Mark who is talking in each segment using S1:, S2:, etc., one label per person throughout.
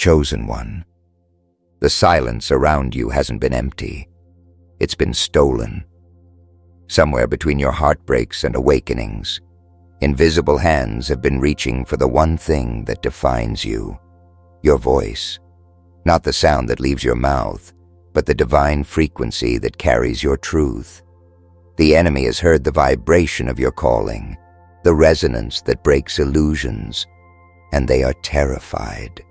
S1: Chosen one. The silence around you hasn't been empty. It's been stolen. Somewhere between your heartbreaks and awakenings, invisible hands have been reaching for the one thing that defines you, your voice. Not the sound that leaves your mouth, but the divine frequency that carries your truth. The enemy has heard the vibration of your calling, the resonance that breaks illusions, and they are terrified.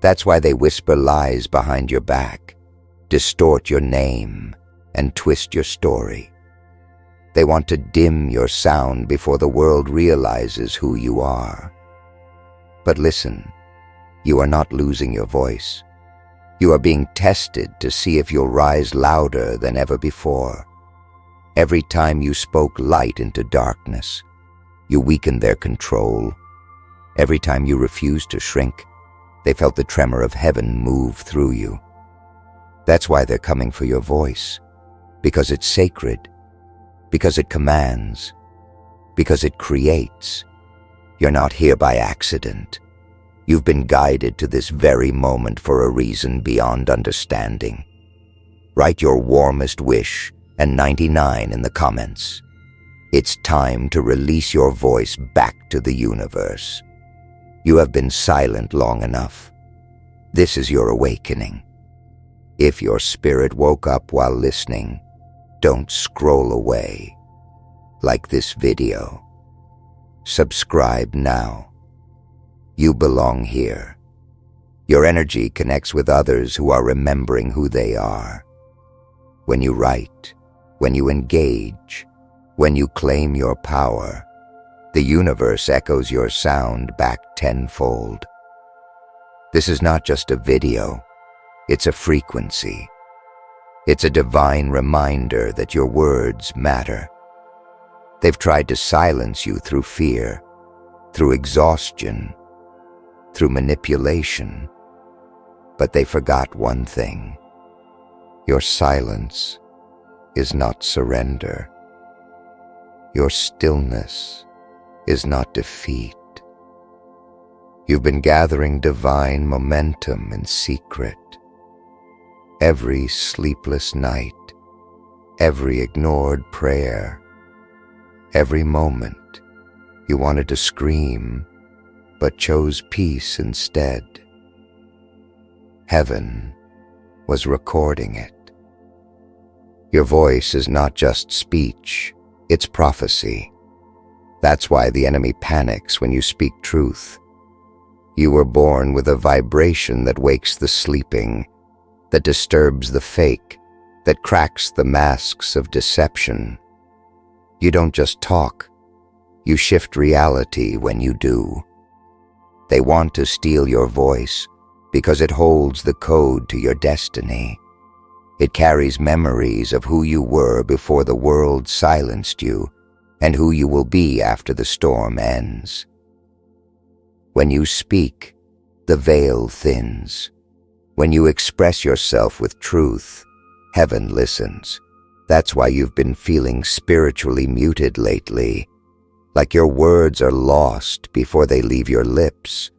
S1: That's why they whisper lies behind your back, distort your name, and twist your story. They want to dim your sound before the world realizes who you are. But listen, you are not losing your voice. You are being tested to see if you'll rise louder than ever before. Every time you spoke light into darkness, you weakened their control. Every time you refused to shrink, they felt the tremor of heaven move through you. That's why they're coming for your voice, because it's sacred, because it commands, because it creates. You're not here by accident. You've been guided to this very moment for a reason beyond understanding. Write your warmest wish and 99 in the comments. It's time to release your voice back to the universe. You have been silent long enough. This is your awakening. If your spirit woke up while listening, don't scroll away. Like this video. Subscribe now. You belong here. Your energy connects with others who are remembering who they are. When you write, when you engage, when you claim your power, the universe echoes your sound back tenfold. This is not just a video, it's a frequency. It's a divine reminder that your words matter. They've tried to silence you through fear, through exhaustion, through manipulation, but they forgot one thing. Your silence is not surrender. Your stillness is not defeat. You've been gathering divine momentum in secret. Every sleepless night, every ignored prayer, every moment you wanted to scream but chose peace instead. Heaven was recording it. Your voice is not just speech, it's prophecy. That's why the enemy panics when you speak truth. You were born with a vibration that wakes the sleeping, that disturbs the fake, that cracks the masks of deception. You don't just talk, you shift reality when you do. They want to steal your voice because it holds the code to your destiny. It carries memories of who you were before the world silenced you, and who you will be after the storm ends. When you speak, the veil thins. When you express yourself with truth, heaven listens. That's why you've been feeling spiritually muted lately, like your words are lost before they leave your lips.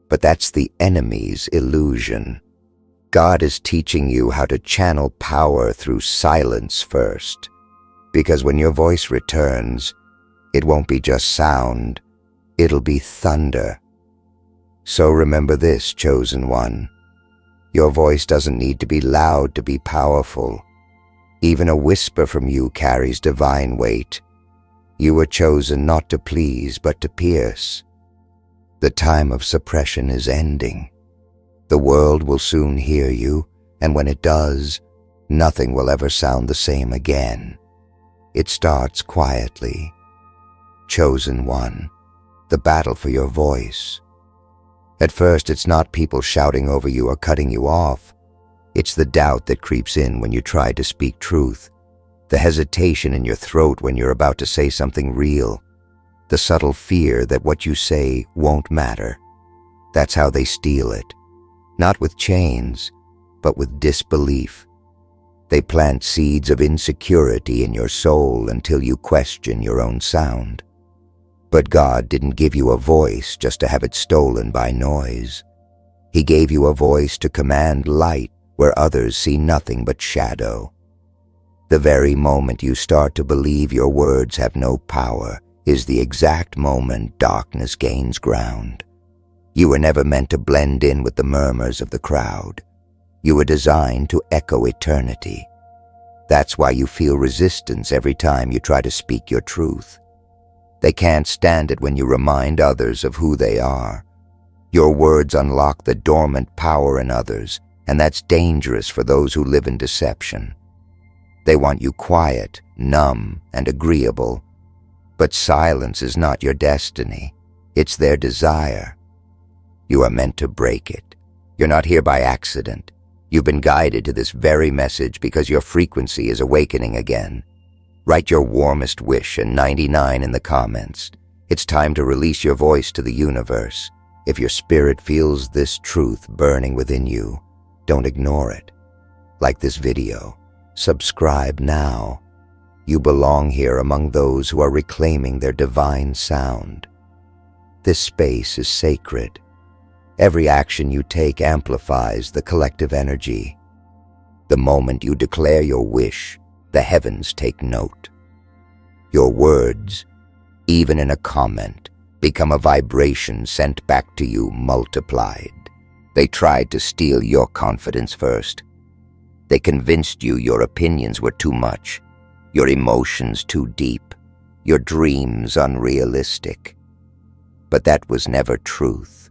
S1: But that's the enemy's illusion. God is teaching you how to channel power through silence first, because when your voice returns, it won't be just sound, it'll be thunder. So remember this, chosen one. Your voice doesn't need to be loud to be powerful. Even a whisper from you carries divine weight. You were chosen not to please, but to pierce. The time of suppression is ending. The world will soon hear you, and when it does, nothing will ever sound the same again. It starts quietly. Chosen one, the battle for your voice. At first, it's not people shouting over you or cutting you off. It's the doubt that creeps in when you try to speak truth, the hesitation in your throat when you're about to say something real, the subtle fear that what you say won't matter. That's how they steal it. Not with chains, but with disbelief. They plant seeds of insecurity in your soul until you question your own sound. But God didn't give you a voice just to have it stolen by noise. He gave you a voice to command light where others see nothing but shadow. The very moment you start to believe your words have no power is the exact moment darkness gains ground. You were never meant to blend in with the murmurs of the crowd. You were designed to echo eternity. That's why you feel resistance every time you try to speak your truth. They can't stand it when you remind others of who they are. Your words unlock the dormant power in others, and that's dangerous for those who live in deception. They want you quiet, numb, and agreeable. But silence is not your destiny. It's their desire. You are meant to break it. You're not here by accident. You've been guided to this very message because your frequency is awakening again. Write your warmest wish and 99 in the comments. It's time to release your voice to the universe. If your spirit feels this truth burning within you, don't ignore it. Like this video. Subscribe now. You belong here among those who are reclaiming their divine sound. This space is sacred. Every action you take amplifies the collective energy. The moment you declare your wish, the heavens take note. Your words, even in a comment, become a vibration sent back to you multiplied. They tried to steal your confidence first. They convinced you your opinions were too much, your emotions too deep, your dreams unrealistic. But that was never truth.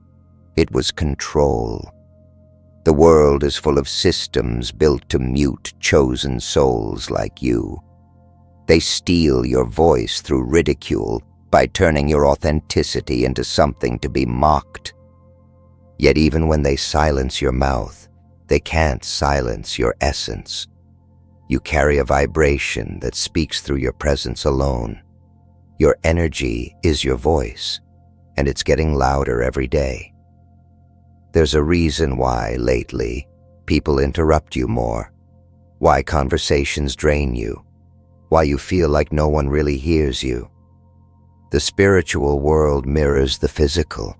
S1: It was control. The world is full of systems built to mute chosen souls like you. They steal your voice through ridicule by turning your authenticity into something to be mocked. Yet even when they silence your mouth, they can't silence your essence. You carry a vibration that speaks through your presence alone. Your energy is your voice, and it's getting louder every day. There's a reason why, lately, people interrupt you more, why conversations drain you, why you feel like no one really hears you. The spiritual world mirrors the physical.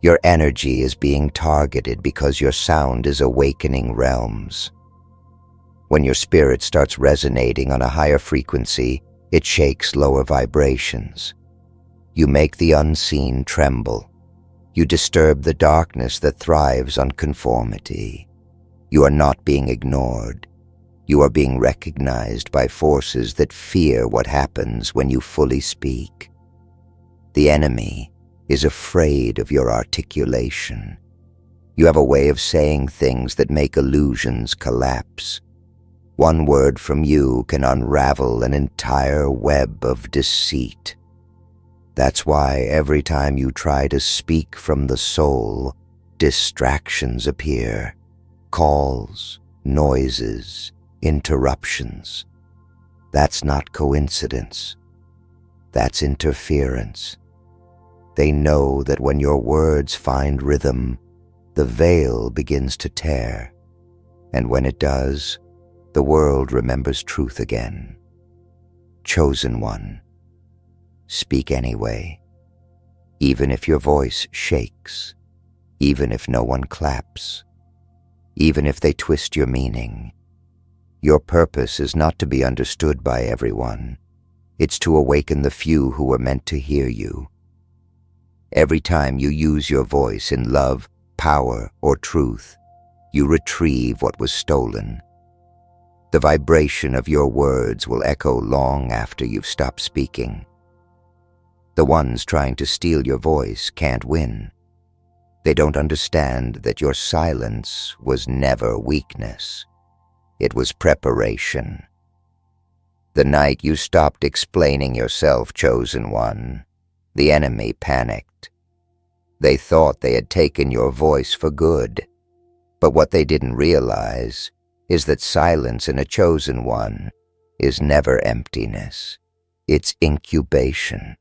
S1: Your energy is being targeted because your sound is awakening realms. When your spirit starts resonating on a higher frequency, it shakes lower vibrations. You make the unseen tremble. You disturb the darkness that thrives on conformity. You are not being ignored. You are being recognized by forces that fear what happens when you fully speak. The enemy is afraid of your articulation. You have a way of saying things that make illusions collapse. One word from you can unravel an entire web of deceit. That's why every time you try to speak from the soul, distractions appear. Calls, noises, interruptions. That's not coincidence. That's interference. They know that when your words find rhythm, the veil begins to tear. And when it does, the world remembers truth again. Chosen one. Speak anyway, even if your voice shakes, even if no one claps, even if they twist your meaning. Your purpose is not to be understood by everyone. It's to awaken the few who are meant to hear you. Every time you use your voice in love, power, or truth, you retrieve what was stolen. The vibration of your words will echo long after you've stopped speaking. The ones trying to steal your voice can't win. They don't understand that your silence was never weakness. It was preparation. The night you stopped explaining yourself, chosen one, the enemy panicked. They thought they had taken your voice for good. But what they didn't realize is that silence in a chosen one is never emptiness. It's incubation.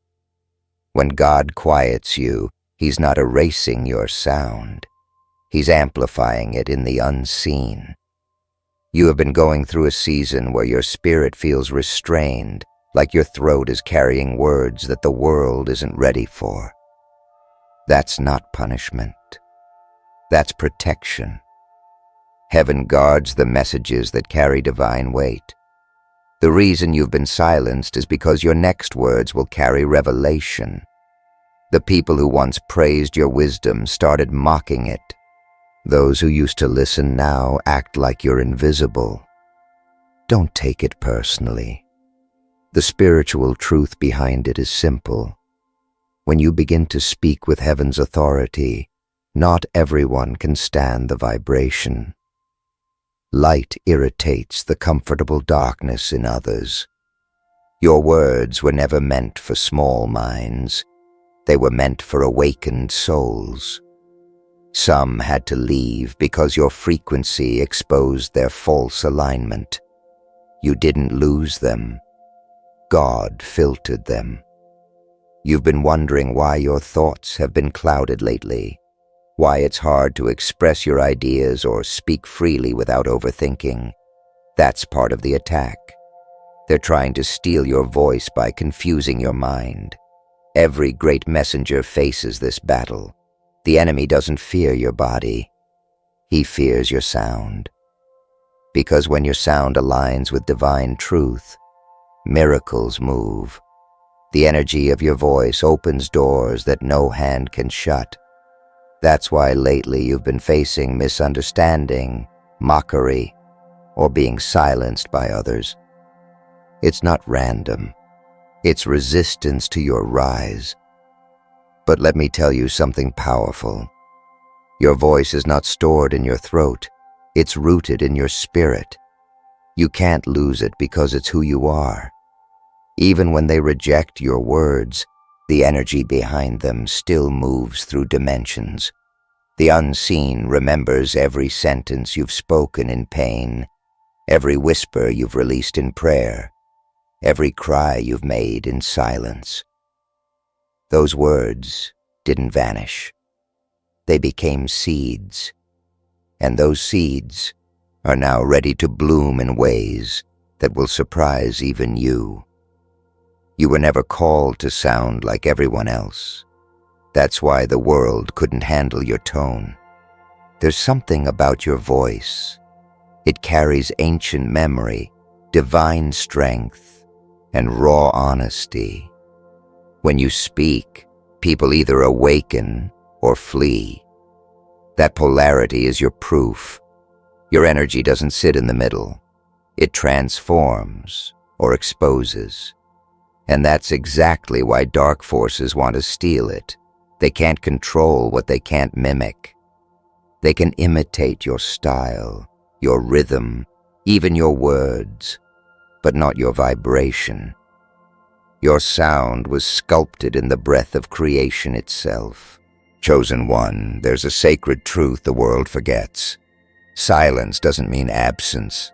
S1: When God quiets you, He's not erasing your sound. He's amplifying it in the unseen. You have been going through a season where your spirit feels restrained, like your throat is carrying words that the world isn't ready for. That's not punishment. That's protection. Heaven guards the messages that carry divine weight. The reason you've been silenced is because your next words will carry revelation. The people who once praised your wisdom started mocking it. Those who used to listen now act like you're invisible. Don't take it personally. The spiritual truth behind it is simple. When you begin to speak with heaven's authority, not everyone can stand the vibration. Light irritates the comfortable darkness in others. Your words were never meant for small minds. They were meant for awakened souls. Some had to leave because your frequency exposed their false alignment. You didn't lose them. God filtered them. You've been wondering why your thoughts have been clouded lately, why it's hard to express your ideas or speak freely without overthinking. That's part of the attack. They're trying to steal your voice by confusing your mind. Every great messenger faces this battle. The enemy doesn't fear your body. He fears your sound. Because when your sound aligns with divine truth, miracles move. The energy of your voice opens doors that no hand can shut. That's why lately you've been facing misunderstanding, mockery, or being silenced by others. It's not random. It's resistance to your rise. But let me tell you something powerful. Your voice is not stored in your throat. It's rooted in your spirit. You can't lose it because it's who you are. Even when they reject your words, the energy behind them still moves through dimensions. The unseen remembers every sentence you've spoken in pain, every whisper you've released in prayer, every cry you've made in silence. Those words didn't vanish. They became seeds, and those seeds are now ready to bloom in ways that will surprise even you. You were never called to sound like everyone else. That's why the world couldn't handle your tone. There's something about your voice. It carries ancient memory, divine strength, and raw honesty. When you speak, people either awaken or flee. That polarity is your proof. Your energy doesn't sit in the middle. It transforms or exposes. And that's exactly why dark forces want to steal it. They can't control what they can't mimic. They can imitate your style, your rhythm, even your words, but not your vibration. Your sound was sculpted in the breath of creation itself. Chosen one, there's a sacred truth the world forgets. Silence doesn't mean absence.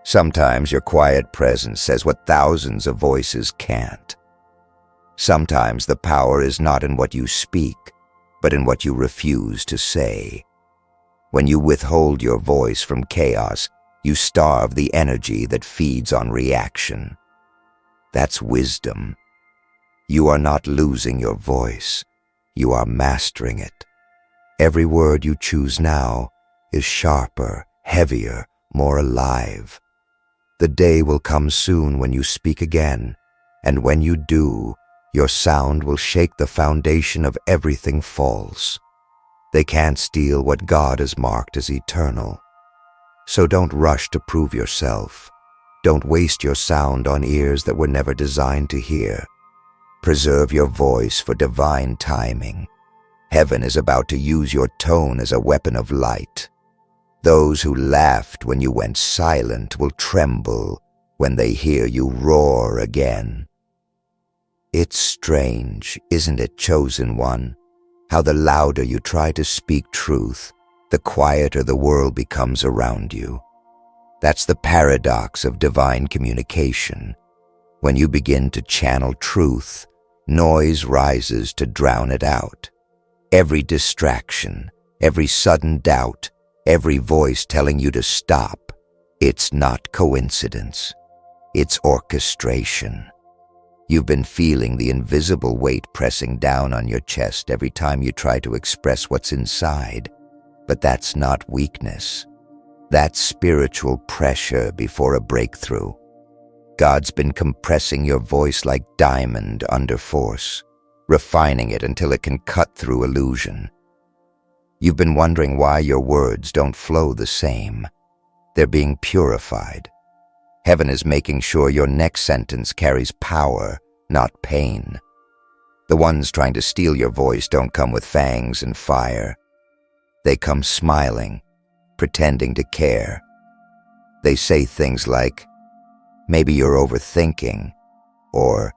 S1: Sometimes your quiet presence says what thousands of voices can't. Sometimes the power is not in what you speak, but in what you refuse to say. When you withhold your voice from chaos, you starve the energy that feeds on reaction. That's wisdom. You are not losing your voice. You are mastering it. Every word you choose now is sharper, heavier, more alive. The day will come soon when you speak again, and when you do, your sound will shake the foundation of everything false. They can't steal what God has marked as eternal. So don't rush to prove yourself. Don't waste your sound on ears that were never designed to hear. Preserve your voice for divine timing. Heaven is about to use your tone as a weapon of light. Those who laughed when you went silent will tremble when they hear you roar again. It's strange, isn't it, chosen one, how the louder you try to speak truth, the quieter the world becomes around you. That's the paradox of divine communication. When you begin to channel truth, noise rises to drown it out. Every distraction, every sudden doubt, every voice telling you to stop, it's not coincidence. It's orchestration. You've been feeling the invisible weight pressing down on your chest every time you try to express what's inside. But that's not weakness. That's spiritual pressure before a breakthrough. God's been compressing your voice like diamond under force, refining it until it can cut through illusion. You've been wondering why your words don't flow the same. They're being purified. Heaven is making sure your next sentence carries power, not pain. The ones trying to steal your voice don't come with fangs and fire. They come smiling, pretending to care. They say things like, "Maybe you're overthinking," or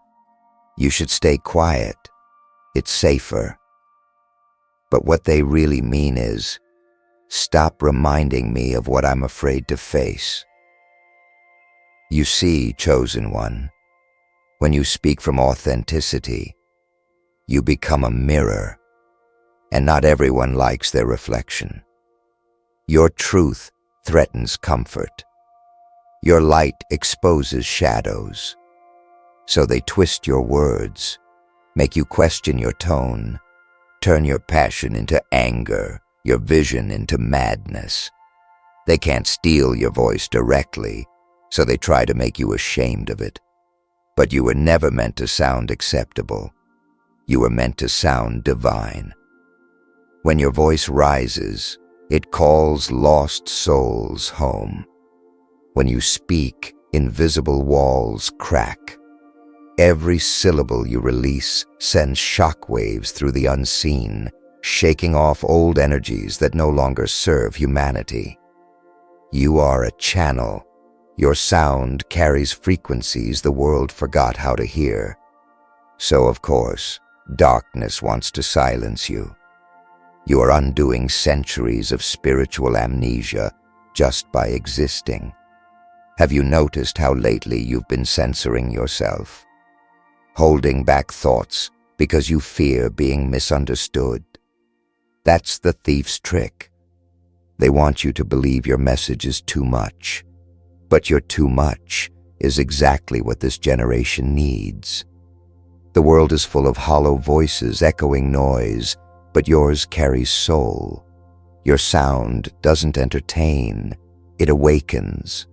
S1: "You should stay quiet. It's safer." But what they really mean is, "Stop reminding me of what I'm afraid to face." You see, chosen one, when you speak from authenticity, you become a mirror, and not everyone likes their reflection. Your truth threatens comfort. Your light exposes shadows. So they twist your words, make you question your tone, turn your passion into anger, your vision into madness. They can't steal your voice directly, so they try to make you ashamed of it. But you were never meant to sound acceptable. You were meant to sound divine. When your voice rises, it calls lost souls home. When you speak, invisible walls crack. Every syllable you release sends shockwaves through the unseen, shaking off old energies that no longer serve humanity. You are a channel. Your sound carries frequencies the world forgot how to hear. So, of course, darkness wants to silence you. You are undoing centuries of spiritual amnesia just by existing. Have you noticed how lately you've been censoring yourself? Holding back thoughts because you fear being misunderstood? That's the thief's trick. They want you to believe your message is too much. But your too much is exactly what this generation needs. The world is full of hollow voices, echoing noise, but yours carries soul. Your sound doesn't entertain, it awakens.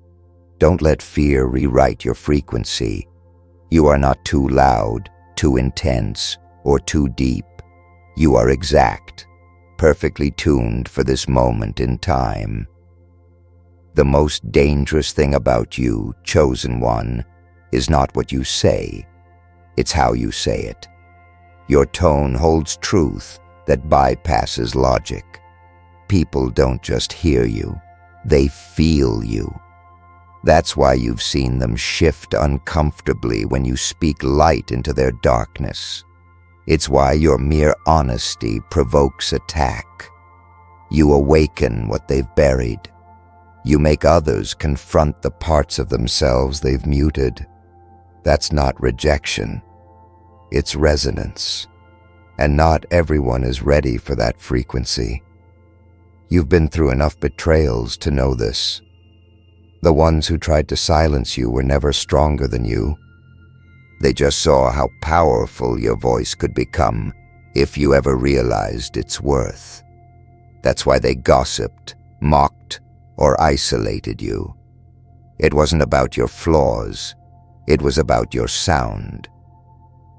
S1: Don't let fear rewrite your frequency. You are not too loud, too intense, or too deep. You are exact, perfectly tuned for this moment in time. The most dangerous thing about you, chosen one, is not what you say. It's how you say it. Your tone holds truth that bypasses logic. People don't just hear you, they feel you. That's why you've seen them shift uncomfortably when you speak light into their darkness. It's why your mere honesty provokes attack. You awaken what they've buried. You make others confront the parts of themselves they've muted. That's not rejection. It's resonance. And not everyone is ready for that frequency. You've been through enough betrayals to know this. The ones who tried to silence you were never stronger than you. They just saw how powerful your voice could become if you ever realized its worth. That's why they gossiped, mocked, or isolated you. It wasn't about your flaws. It was about your sound.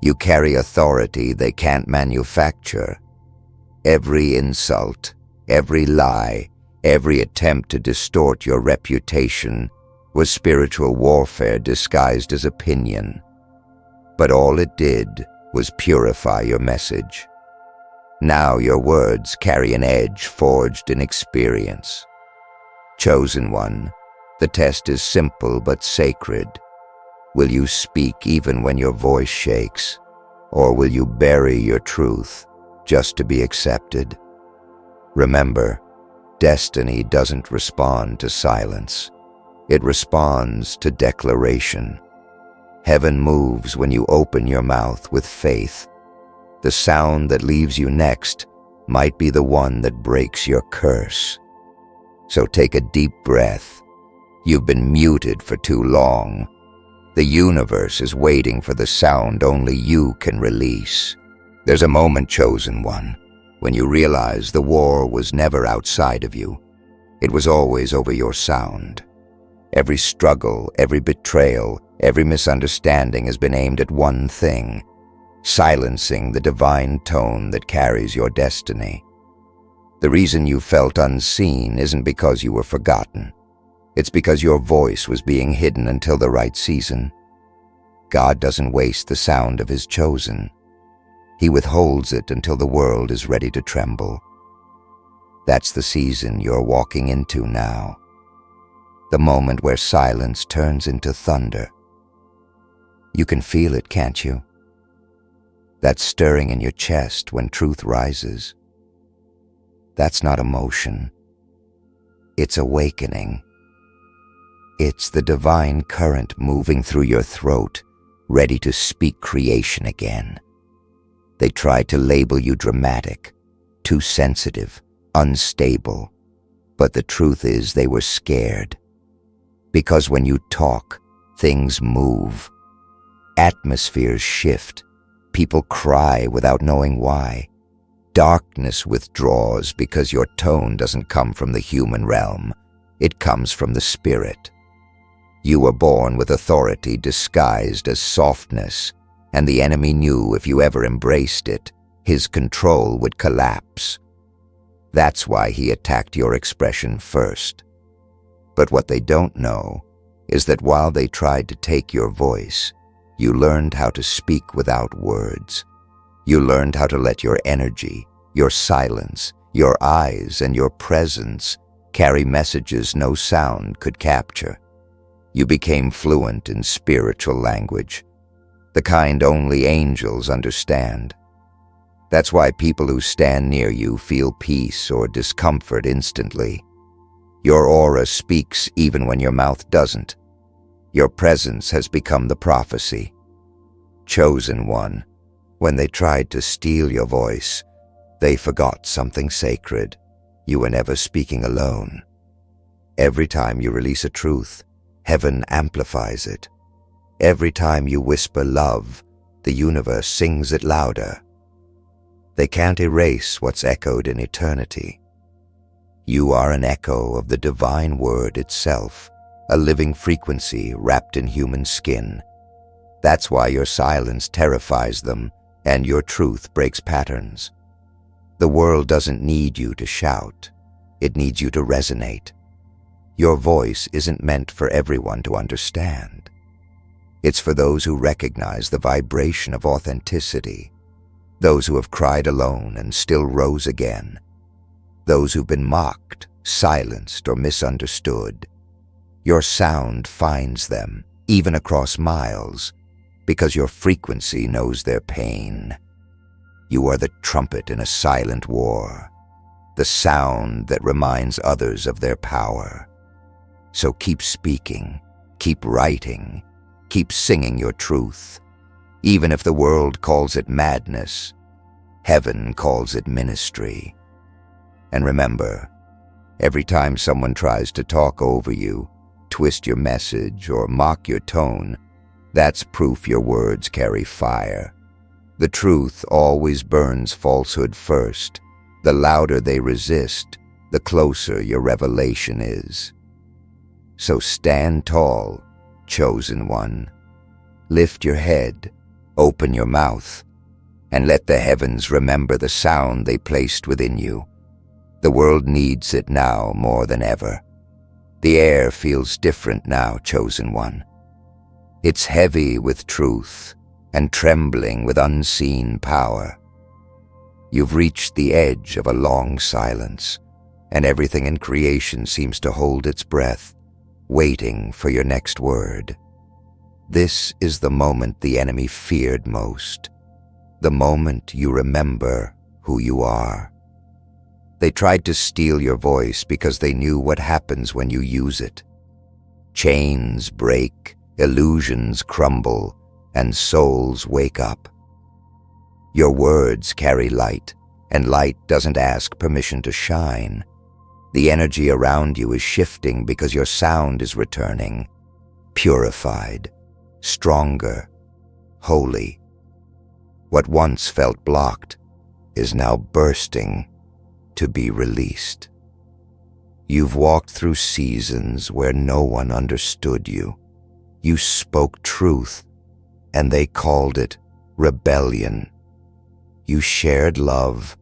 S1: You carry authority they can't manufacture. Every insult, every lie, every attempt to distort your reputation was spiritual warfare disguised as opinion. But all it did was purify your message. Now your words carry an edge forged in experience. Chosen one, the test is simple but sacred. Will you speak even when your voice shakes? Or will you bury your truth just to be accepted? Remember, destiny doesn't respond to silence. It responds to declaration. Heaven moves when you open your mouth with faith. The sound that leaves you next might be the one that breaks your curse. So take a deep breath. You've been muted for too long. The universe is waiting for the sound only you can release. There's a moment, chosen one, when you realize the war was never outside of you. It was always over your sound. Every struggle, every betrayal, every misunderstanding has been aimed at one thing: silencing the divine tone that carries your destiny. The reason you felt unseen isn't because you were forgotten. It's because your voice was being hidden until the right season. God doesn't waste the sound of His chosen. He withholds it until the world is ready to tremble. That's the season you're walking into now. The moment where silence turns into thunder. You can feel it, can't you? That stirring in your chest when truth rises. That's not emotion. It's awakening. It's the divine current moving through your throat, ready to speak creation again. They tried to label you dramatic, too sensitive, unstable. But the truth is they were scared. Because when you talk, things move. Atmospheres shift. People cry without knowing why. Darkness withdraws because your tone doesn't come from the human realm. It comes from the spirit. You were born with authority disguised as softness, and the enemy knew if you ever embraced it, his control would collapse. That's why he attacked your expression first. But what they don't know is that while they tried to take your voice, you learned how to speak without words. You learned how to let your energy, your silence, your eyes, and your presence carry messages no sound could capture. You became fluent in spiritual language, the kind only angels understand. That's why people who stand near you feel peace or discomfort instantly. Your aura speaks even when your mouth doesn't. Your presence has become the prophecy. Chosen one, when they tried to steal your voice, they forgot something sacred. You were never speaking alone. Every time you release a truth, heaven amplifies it. Every time you whisper love, the universe sings it louder. They can't erase what's echoed in eternity. You are an echo of the divine word itself, a living frequency wrapped in human skin. That's why your silence terrifies them and your truth breaks patterns. The world doesn't need you to shout. It needs you to resonate. Your voice isn't meant for everyone to understand. It's for those who recognize the vibration of authenticity, those who have cried alone and still rose again, those who've been mocked, silenced, or misunderstood. Your sound finds them, even across miles, because your frequency knows their pain. You are the trumpet in a silent war, the sound that reminds others of their power. So keep speaking, keep writing, keep singing your truth. Even if the world calls it madness, heaven calls it ministry. And remember, every time someone tries to talk over you, twist your message, or mock your tone, that's proof your words carry fire. The truth always burns falsehood first. The louder they resist, the closer your revelation is. So stand tall, chosen one. Lift your head, open your mouth, and let the heavens remember the sound they placed within you. The world needs it now more than ever. The air feels different now, chosen one. It's heavy with truth and trembling with unseen power. You've reached the edge of a long silence, and everything in creation seems to hold its breath, waiting for your next word. This is the moment the enemy feared most, the moment you remember who you are. They tried to steal your voice because they knew what happens when you use it. Chains break, illusions crumble, and souls wake up. Your words carry light, and light doesn't ask permission to shine. The energy around you is shifting because your sound is returning, purified, stronger, holy. What once felt blocked is now bursting to be released. You've walked through seasons where no one understood you. You spoke truth, and they called it rebellion. You shared love,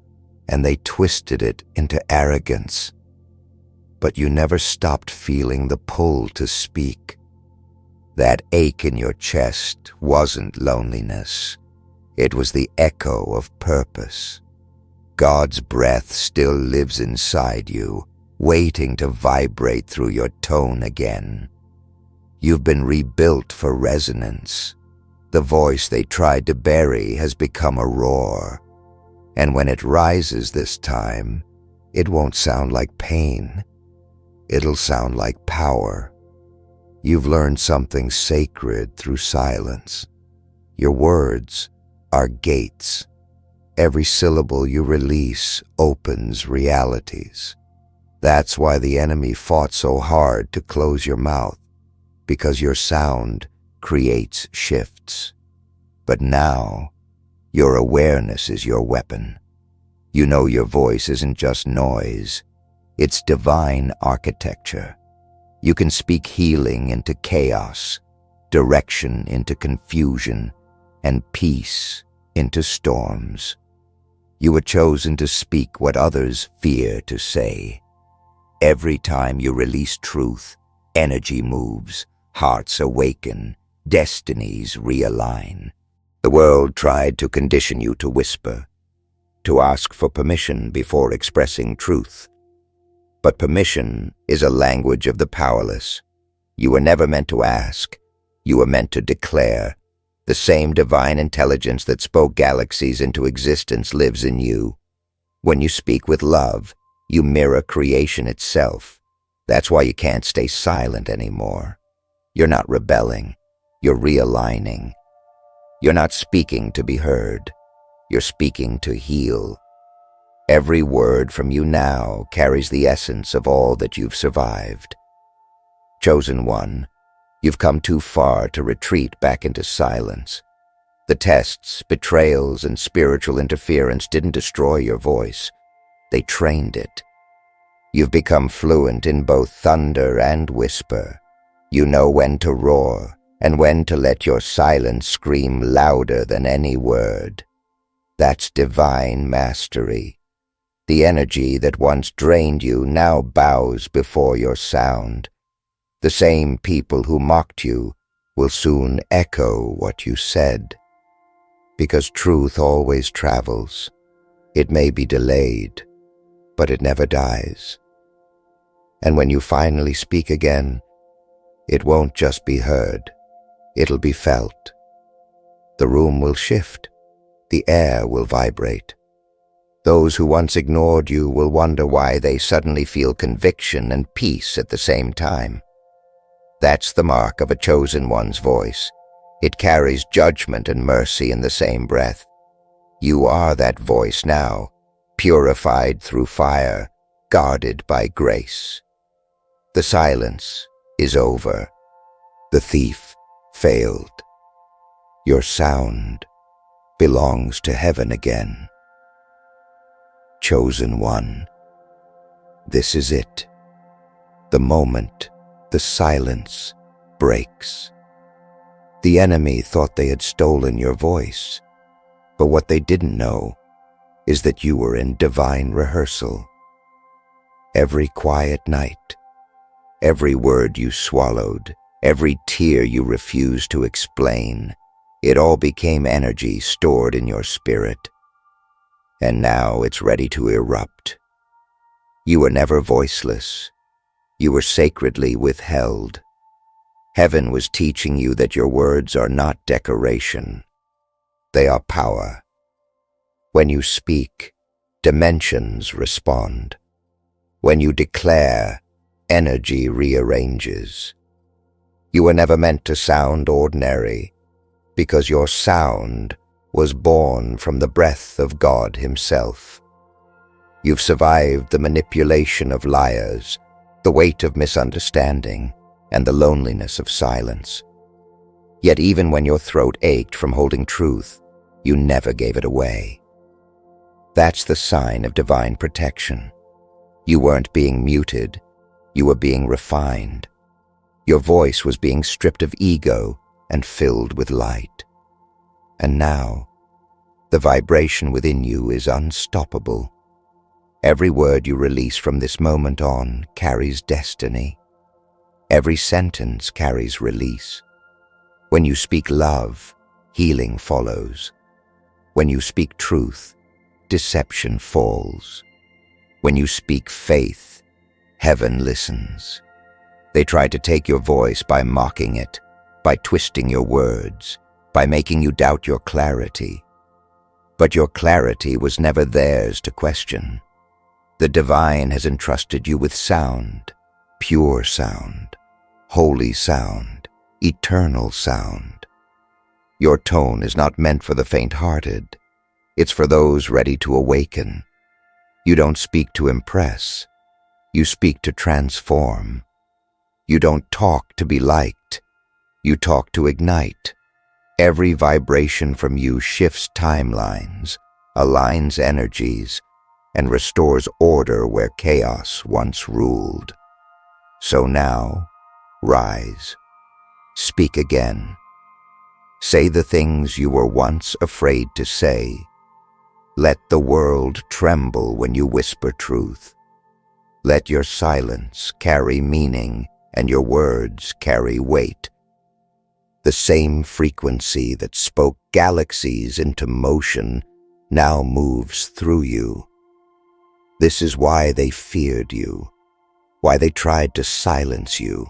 S1: and they twisted it into arrogance. But you never stopped feeling the pull to speak. That ache in your chest wasn't loneliness. It was the echo of purpose. God's breath still lives inside you, waiting to vibrate through your tone again. You've been rebuilt for resonance. The voice they tried to bury has become a roar. And when it rises this time, it won't sound like pain. It'll sound like power. You've learned something sacred through silence. Your words are gates. Every syllable you release opens realities. That's why the enemy fought so hard to close your mouth, because your sound creates shifts. But now, your awareness is your weapon. You know your voice isn't just noise. It's divine architecture. You can speak healing into chaos, direction into confusion, and peace into storms. You were chosen to speak what others fear to say. Every time you release truth, energy moves, hearts awaken, destinies realign. The world tried to condition you to whisper, to ask for permission before expressing truth. But permission is a language of the powerless. You were never meant to ask. You were meant to declare. The same divine intelligence that spoke galaxies into existence lives in you. When you speak with love, you mirror creation itself. That's why you can't stay silent anymore. You're not rebelling. You're realigning. You're not speaking to be heard. You're speaking to heal. Every word from you now carries the essence of all that you've survived. Chosen one, you've come too far to retreat back into silence. The tests, betrayals, and spiritual interference didn't destroy your voice. They trained it. You've become fluent in both thunder and whisper. You know when to roar and when to let your silence scream louder than any word. That's divine mastery. The energy that once drained you now bows before your sound. The same people who mocked you will soon echo what you said. Because truth always travels. It may be delayed, but it never dies. And when you finally speak again, it won't just be heard. It'll be felt. The room will shift. The air will vibrate. Those who once ignored you will wonder why they suddenly feel conviction and peace at the same time. That's the mark of a chosen one's voice. It carries judgment and mercy in the same breath. You are that voice now, purified through fire, guarded by grace. The silence is over. The thief failed. Your sound belongs to heaven again. Chosen one, this is it. The moment the silence breaks. The enemy thought they had stolen your voice, but what they didn't know is that you were in divine rehearsal. Every quiet night, every word you swallowed, every tear you refused to explain, it all became energy stored in your spirit. And now it's ready to erupt. You were never voiceless. You were sacredly withheld. Heaven was teaching you that your words are not decoration. They are power. When you speak, dimensions respond. When you declare, energy rearranges. You were never meant to sound ordinary, because your sound was born from the breath of God Himself. You've survived the manipulation of liars, the weight of misunderstanding, and the loneliness of silence. Yet even when your throat ached from holding truth, you never gave it away. That's the sign of divine protection. You weren't being muted, you were being refined. Your voice was being stripped of ego and filled with light. And now, the vibration within you is unstoppable. Every word you release from this moment on carries destiny. Every sentence carries release. When you speak love, healing follows. When you speak truth, deception falls. When you speak faith, heaven listens. They try to take your voice by mocking it, by twisting your words, by making you doubt your clarity. But your clarity was never theirs to question. The divine has entrusted you with sound, pure sound, holy sound, eternal sound. Your tone is not meant for the faint-hearted. It's for those ready to awaken. You don't speak to impress. You speak to transform. You don't talk to be liked. You talk to ignite. Every vibration from you shifts timelines, aligns energies, and restores order where chaos once ruled. So now, rise. Speak again. Say the things you were once afraid to say. Let the world tremble when you whisper truth. Let your silence carry meaning and your words carry weight. The same frequency that spoke galaxies into motion now moves through you. This is why they feared you, why they tried to silence you,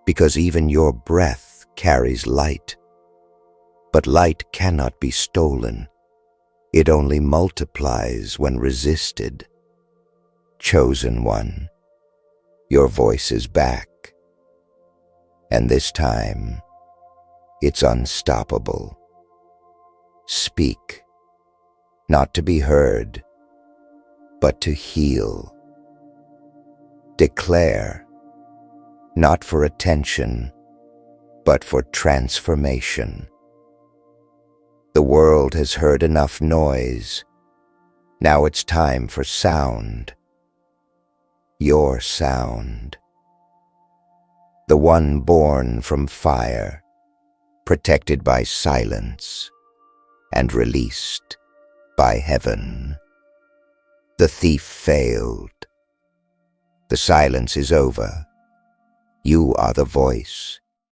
S1: because even your breath carries light. But light cannot be stolen. It only multiplies when resisted. Chosen one, your voice is back. And this time, it's unstoppable. Speak, not to be heard, but to heal. Declare, not for attention, but for transformation. The world has heard enough noise. Now it's time for sound. Your sound. The one born from fire, protected by silence, and released by heaven. The thief failed. The silence is over. You are the voice.